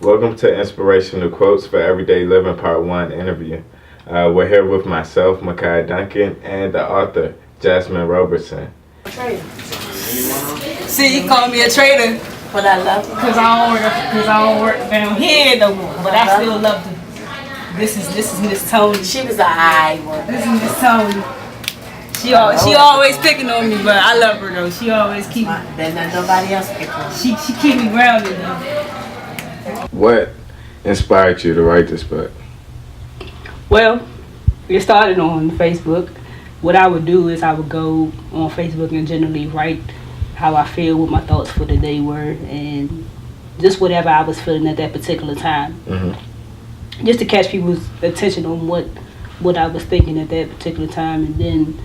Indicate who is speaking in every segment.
Speaker 1: Welcome to Inspirational Quotes for Everyday Living Part 1 interview. We're here with myself, Makai Duncan, and the author, Jasmine Robertson.
Speaker 2: See, you call me a traitor.
Speaker 3: But I love you.
Speaker 2: Because I don't work down here no more. But I still love them. This is Miss Tony.
Speaker 3: She was a high one.
Speaker 2: This is Miss Tony. She always picking on me, but I love her though. She always keep me.
Speaker 3: Then not nobody else pick on.
Speaker 2: She keep me grounded though.
Speaker 1: What inspired you to write this book?
Speaker 2: Well, it started on Facebook. What I would do is I would go on Facebook and generally write how I feel, what my thoughts for the day were, and just whatever I was feeling at that particular time.
Speaker 1: Mm-hmm.
Speaker 2: Just to catch people's attention on what I was thinking at that particular time, and then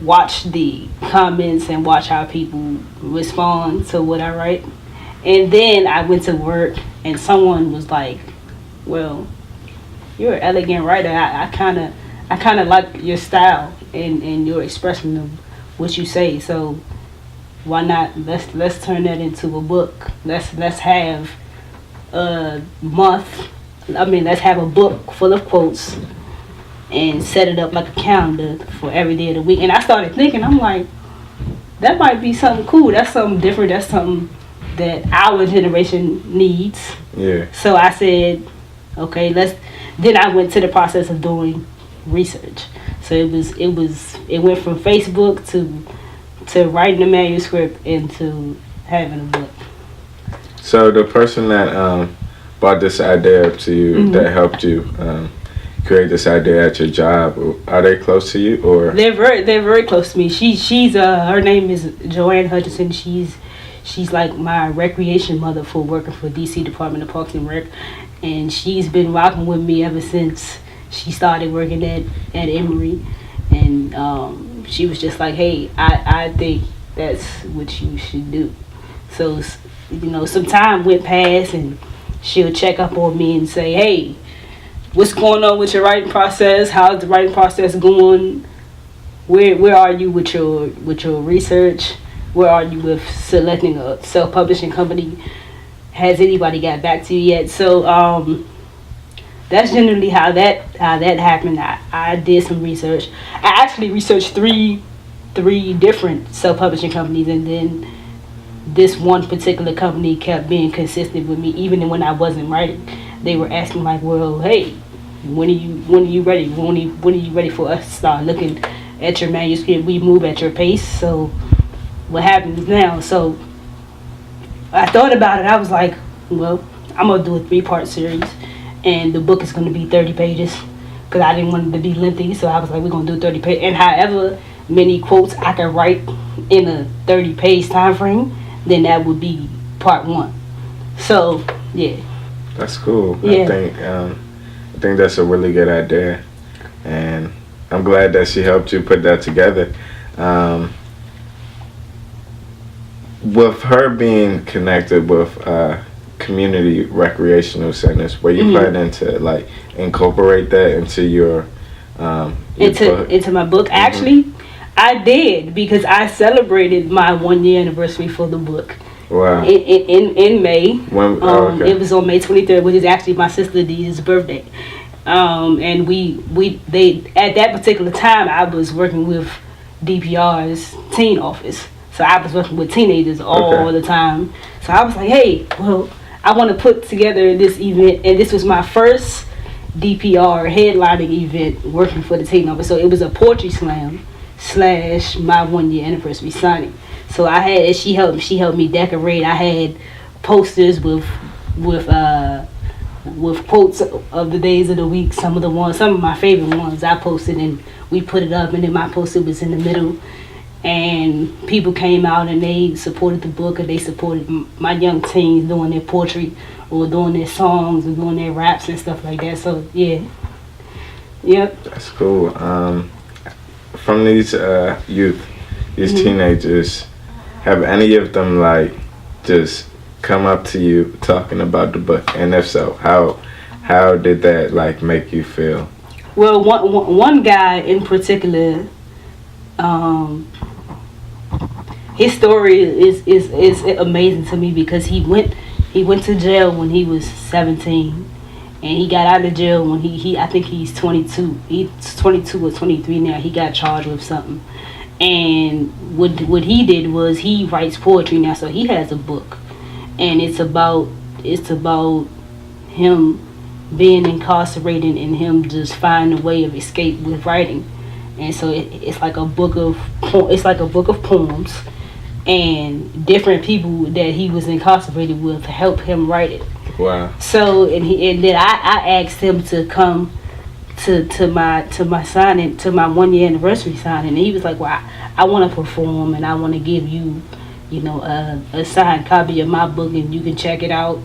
Speaker 2: watch the comments and watch how people respond to what I write. And then I went to work and someone was like, well, you're an elegant writer. I kind of like your style and your expression of what you say. So why not let's turn that into a book. Let's have let's have a book full of quotes and set it up like a calendar for every day of the week. And I started thinking, I'm like, that might be something cool. That's something different. That's something that our generation needs.
Speaker 1: Yeah.
Speaker 2: So I said, okay, then I went to the process of doing research. So it went from Facebook to writing a manuscript and to having a book.
Speaker 1: So the person that brought this idea up to you,
Speaker 2: Mm-hmm.
Speaker 1: that helped you create this idea at your job, are they close to you or?
Speaker 2: They're very close to me. She's her name is Joanne Hutchinson. She's like my recreation mother for working for DC Department of Parks and Rec, and she's been rocking with me ever since she started working at Emory. And she was just like, hey, I think that's what you should do. So some time went past and she'll check up on me and say, hey, what's going on with your writing process? How's the writing process going? Where are you with your research? Where are you with selecting a self-publishing company? Has anybody got back to you yet? So that's generally how that happened. I did some research. I actually researched three different self-publishing companies, and then this one particular company kept being consistent with me, even when I wasn't writing. They were asking like, well, hey, when are you ready? When are you ready for us to start looking at your manuscript? We move at your pace. So what happens now? So I thought about it. I was like, well, I'm gonna do a 3-part series, and the book is gonna be 30 pages because I didn't want it to be lengthy. So I was like, we're gonna do 30 pages, and however many quotes I can write in a 30-page time frame, then that would be part 1. So yeah,
Speaker 1: That's cool.
Speaker 2: Yeah.
Speaker 1: I think that's a really good idea, and I'm glad that she helped you put that together. With her being connected with community recreational centers, were you planning to like incorporate that into your book?
Speaker 2: Into my book?
Speaker 1: Mm-hmm.
Speaker 2: Actually, I did, because I celebrated my 1-year anniversary for the book.
Speaker 1: Wow.
Speaker 2: In May.
Speaker 1: Okay.
Speaker 2: It was on May 23rd, which is actually my sister Dee's birthday. And they at that particular time I was working with DPR's teen office. So I was working with teenagers all the time. So I was like, hey, well, I want to put together this event, and this was my first DPR headlining event working for the teen office. So it was a poetry slam / my 1-year anniversary signing. So she helped me decorate. I had posters with quotes of the days of the week. Some of my favorite ones I posted, and we put it up, and then my poster was in the middle. And people came out and they supported the book, and they supported my young teens doing their poetry or doing their songs or doing their raps and stuff like that. So yeah, yep.
Speaker 1: That's cool. From these youth, these teenagers, have any of them like just come up to you talking about the book? And if so, how did that like make you feel?
Speaker 2: Well, one guy in particular, his story is amazing to me, because he went He went to jail when he was 17, and he got out of jail when he I think he's 22. He's 22 or 23 now. He got charged with something, and what he did was he writes poetry now. So he has a book, and it's about him being incarcerated and him just finding a way of escape with writing. And so it's like a book of poems, and different people that he was incarcerated with help him write it.
Speaker 1: Wow.
Speaker 2: So and then I asked him to come to my signing, to my 1 year anniversary signing, and he was like, well, I want to perform and I want to give you, a signed copy of my book and you can check it out.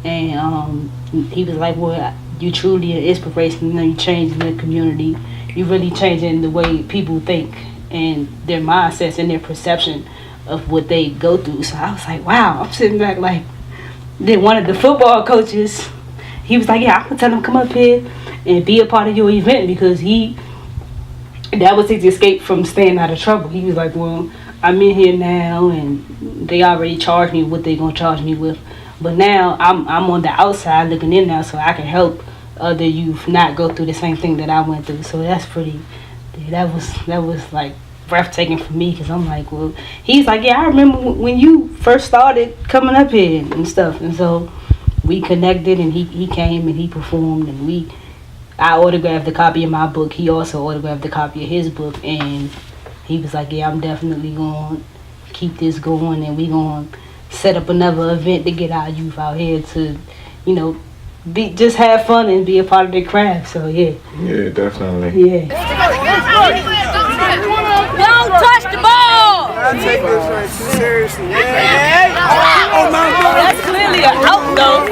Speaker 2: And he was like, well, you truly an inspiration. You changing the community. You really changing the way people think and their mindsets and their perception of what they go through. So I was like, wow. I'm sitting back like, then one of the football coaches, he was like, yeah, I'm gonna tell him come up here and be a part of your event, because that was his escape from staying out of trouble. He was like, well, I'm in here now and they already charged me what they gonna charge me with, but now I'm on the outside looking in now, so I can help other youth not go through the same thing that I went through. So that's pretty, that was like breathtaking for me, because I'm like, well, he's like, yeah, I remember when you first started coming up here and stuff. And so we connected, and he came and he performed, and I autographed a copy of my book. He also autographed a copy of his book, and he was like, yeah, I'm definitely going to keep this going, and we going to set up another event to get our youth out here to, just have fun and be a part of the craft. So yeah.
Speaker 1: Yeah, definitely.
Speaker 2: Yeah.
Speaker 4: Don't touch the ball!
Speaker 5: I take this right too seriously. Yeah. Oh my God.
Speaker 4: That's clearly an out though.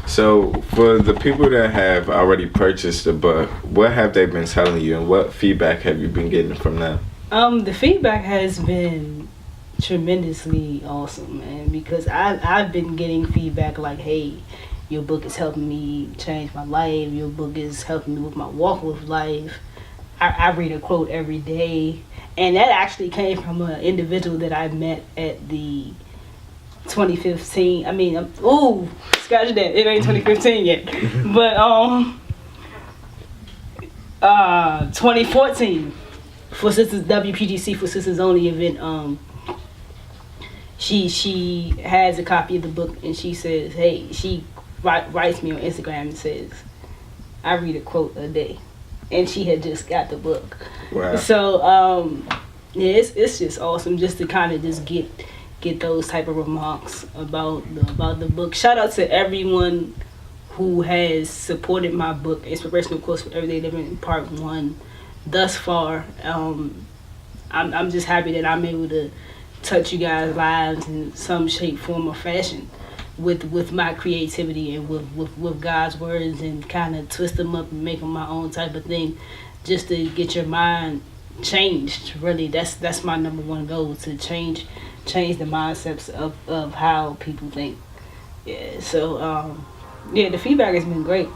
Speaker 1: So, for the people that have already purchased the book, what have they been telling you, and what feedback have you been getting from them?
Speaker 2: The feedback has been tremendously awesome, man, because I've been getting feedback like, hey, your book is helping me change my life. Your book is helping me with my walk with life. I read a quote every day. And that actually came from an individual that I met at the 2015. I mean, scratch that. It ain't 2015 yet. But 2014 for Sisters, WPGC for Sisters Only event. She has a copy of the book, and she says, hey, she writes me on Instagram and says, I read a quote a day. And she had just got the book.
Speaker 1: Wow.
Speaker 2: So yeah, it's just awesome just to kind of just get those type of remarks about the book. Shout out to everyone who has supported my book, Inspirational Course for Everyday Living, Part 1, thus far. I'm just happy that I'm able to touch you guys' lives in some shape, form, or fashion with my creativity and with God's words, and kind of twist them up and make them my own type of thing, just to get your mind changed. Really, that's my number one goal, to change the mindsets of how people think. Yeah, so yeah, the feedback has been great.